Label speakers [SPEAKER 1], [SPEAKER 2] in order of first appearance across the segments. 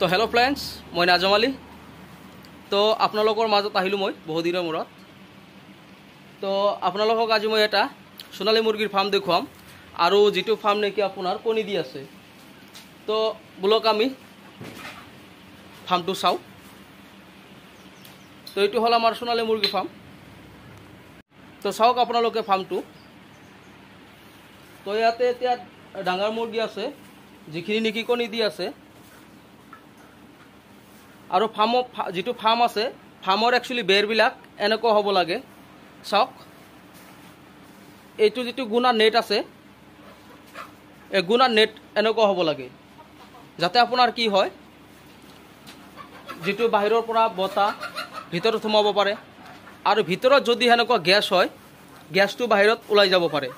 [SPEAKER 1] তো hello' friends, মই নাজম আলী। তো আপোনালোকৰ মাজত আহিলোঁ মই বহুদিনৰ মূৰত। তো আপোনালোকক আজি মই এটা সোণালী মুৰ্গীৰ ফাৰ্ম দেখুৱাম, আৰু যিটো ফাৰ্ম নেকি আপোনাৰ কণী দি আছে। তো বোলক আমি ফাৰ্মটো চাওঁ। তো এইটো হ'ল আমাৰ সোণালী মুৰ্গী ফাৰ্ম। তো চাওক আপোনালোকে ফাৰ্মটো। তো ইয়াতে এতিয়া ডাঙৰ মুৰ্গী আছে যিখিনি নেকি কণী দি আছে, আৰু যিটো ফাৰ্ম আছে ফাৰ্মৰ একচুৱেলি বেৰবিলাক এনেকুৱা হ'ব লাগে। চাওক, এইটো যিটো গুণা নেট আছে, এই গুণা নেট এনেকুৱা হ'ব লাগে, যাতে আপোনাৰ কি হয়, যিটো বাহিৰৰ পৰা বতাহ ভিতৰত সোমাব পাৰে, আৰু ভিতৰত যদি সেনেকুৱা গেছ হয়, গেছটো বাহিৰত ওলাই যাব পাৰে।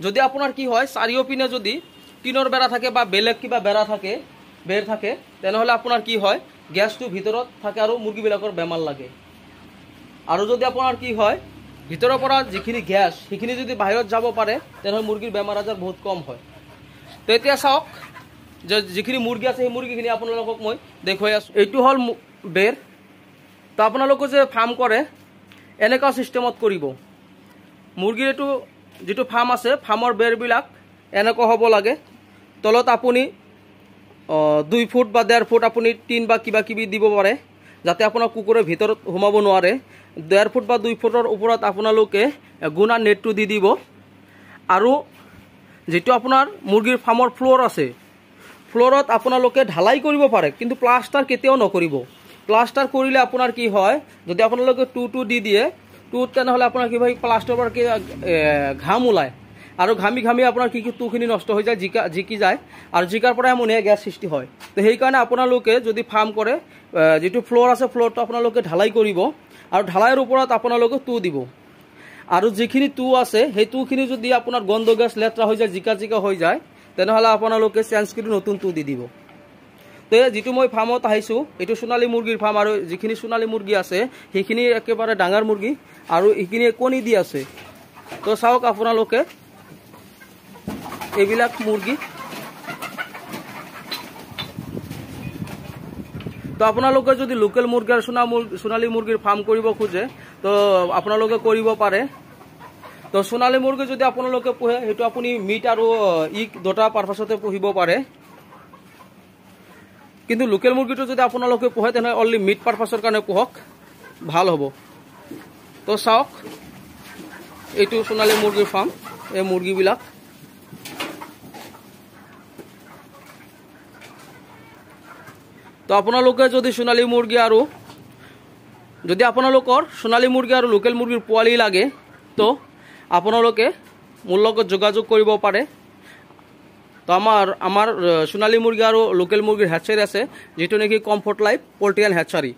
[SPEAKER 1] যদি আপোনাৰ কি হয়, চাৰিওপিনে যদি টিনৰ বেৰা থাকে বা বেলেগ কিবা বেৰ থাকে, তেনেহ'লে আপোনাৰ কি হয়, গেছটো ভিতৰত থাকে আৰু মুৰ্গীবিলাকৰ বেমাৰ লাগে। আৰু যদি আপোনাৰ কি হয়, ভিতৰৰ পৰা যিখিনি গেছ সেইখিনি যদি বাহিৰত যাব পাৰে, তেনেহ'লে মুৰ্গীৰ বেমাৰ আজাৰ বহুত কম হয়। তো এতিয়া চাওক যে যিখিনি মুৰ্গী আছে সেই মুৰ্গীখিনি আপোনালোকক মই দেখুৱাই আছোঁ। এইটো হ'ল বেৰ। তো আপোনালোকে যে ফাৰ্ম কৰে এনেকুৱা ছিষ্টেমত কৰিব। মুৰ্গীৰ এইটো যিটো ফাৰ্ম আছে, ফাৰ্মৰ বেৰবিলাক এনেকুৱা হ'ব লাগে। তলত আপুনি 2 ফুট বা 1.5 ফুট আপুনি টিন বা কিবা কিবি দিব পাৰে, যাতে আপোনাৰ কুকুৰে ভিতৰত সোমাব নোৱাৰে। 1.5 ফুট বা 2 ফুটৰ ওপৰত আপোনালোকে গুণা নেটটো দি দিব। আৰু যিটো আপোনাৰ মুৰ্গীৰ ফাৰ্মৰ ফ্ল'ৰ আছে, ফ্ল'ৰত আপোনালোকে ঢালাই কৰিব পাৰে, কিন্তু প্লাষ্টাৰ কেতিয়াও নকৰিব। প্লাষ্টাৰ কৰিলে আপোনাৰ কি হয়, যদি আপোনালোকে টু দি দিয়ে, তেনেহ'লে আপোনাৰ কি হয়, প্লাষ্টাৰৰ পৰা ঘাম ওলায়, আৰু ঘামি আপোনাৰ কি তুখিনি নষ্ট হৈ যায়, জিকি যায়, আৰু জিকাৰ পৰা এমনিয়া গেছ সৃষ্টি হয়। তো সেইকাৰণে আপোনালোকে যদি ফাৰ্ম কৰে, যিটো ফ্ল'ৰ আছে ফ্ল'ৰটো আপোনালোকে ঢালাই কৰিব, আৰু ঢালাইৰ ওপৰত আপোনালোকে দিব। আৰু যিখিনি আছে সেই খিনি যদি আপোনাৰ গন্ধ গেছ লেতেৰা হৈ যায়, জিকা হৈ যায়, তেনেহ'লে আপোনালোকে চেঞ্জ কৰি নতুন দি দিব। তো যিটো মই ফাৰ্মত আহিছোঁ, এইটো সোণালী মুৰ্গীৰ ফাৰ্ম, আৰু যিখিনি সোণালী মুৰ্গী আছে সেইখিনি একেবাৰে ডাঙৰ মুৰ্গী, আৰু এইখিনি কণী দি আছে। তো চাওক আপোনালোকে এইবিলাক মুৰ্গী। তো আপোনালোকে যদি লোকেল মুৰ্গী আৰু সোণালী মুৰ্গীৰ ফাৰ্ম কৰিব খোজে, তো আপোনালোকে কৰিব পাৰে। তো সোণালী মুৰ্গী যদি আপোনালোকে পোহে, সেইটো আপুনি মিট আৰু দুটা পাৰপাছতে পুহিব পাৰে। কিন্তু লোকেল মুৰ্গীটো যদি আপোনালোকে পোহে, তেনেহ'লে অনলি মিট পাৰপাছৰ কাৰণে পোহক, ভাল হ'ব। তো চাওক, এইটো সোণালী মুৰ্গীৰ ফাৰ্ম। এই মুৰ্গীবিলাক তো আপোনালোকে যদি সোণালী মুৰ্গী আৰু লোকেল মুৰ্গীৰ পোৱালি লাগে, তো আপোনালোকে মোৰ লগত যোগাযোগ কৰিব পাৰে। তো আমাৰ সোণালী মুৰ্গী আৰু লোকেল মুৰ্গীৰ হেচাৰী আছে, যিটো নেকি কমফৰ্ট লাইফ পল্ট্ৰি এণ্ড হেচাৰী।